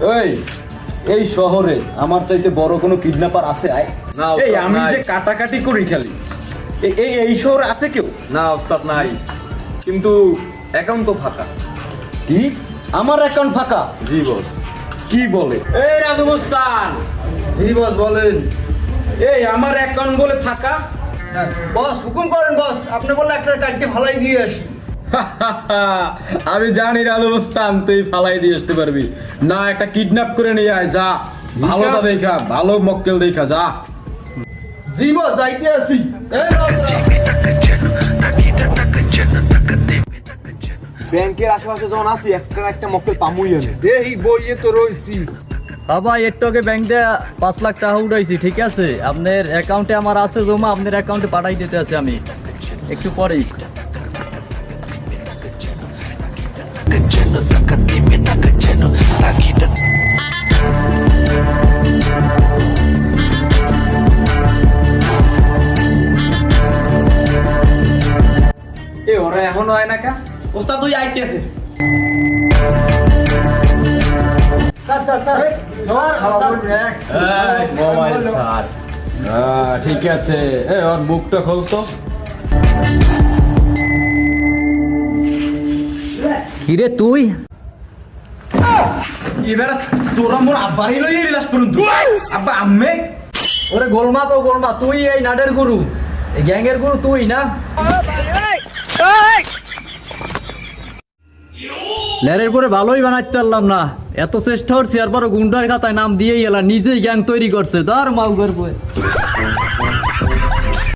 এই এই শহরে আমার চাইতে বড় কোনো কিডন্যাপার আছে? আয় না এই ওস্তাদ, আমি নাই। যে কাটাকাটি করি খালি, এই শহরে আছে কেউ? না ওস্তাদ নাই, কিন্তু অ্যাকাউন্ট তো ফাঁকা। কি আমার অ্যাকাউন্ট ফাঁকা? জি বস। কি বলে? এই রাজু মুস্তান, জি বস বলেন। এই আমার অ্যাকাউন্ট বলে ফাঁকা? বস হুকুম করেন বস, আপনি বললে একটা কাটকে ফালাই দিয়ে আসি। আমি জানি রাজু মুস্তান তুই ফালাই দিয়ে আসতে পারবি না। একটা কিডন্যাপ করে নিয়ে আয়, যা। ভালোটা দেখা, ভালো মক্কেল দেখা, যা। জি বস যাইতে আসি। ব্যাংকের আশেপাশে যখন আছি একটা মক্কেল পামুই আমি। দেহি বইয়ে তো রইছি। বাবা একটু আগে ব্যাংক দিয়ে 5 লাখ টাকা উঠাইছি, ঠিক আছে? আপনার অ্যাকাউন্টে আমার আছে জমা, আপনার অ্যাকাউন্টে পাঠাই দিতে আছে আমি একটু পরেই। এ ওরা এখনো হয় না কা? ওস্তাদ তুই আইতেছে। মোবাইল ছাড়। ঠিক আছে, এ ওর মুখটা খোলতো। কিরে তুই? এবার তোরা মোর আব্বারই লইয়ে রিলাস করুন। আব্বা আম্মে ওরে গোলমা তো গোলমা, তুই এই নাটের গুরু, এই গ্যাংয়ের গুরু তুই না? লেরের পরে ভালোই বানাইতে পারলাম না, এত চেষ্টা করছি আর পরে গুন্ডার খাতায় নাম দিয়েই এলা, নিজেই গ্যাং তৈরি করছে। ধর মাউ করবো।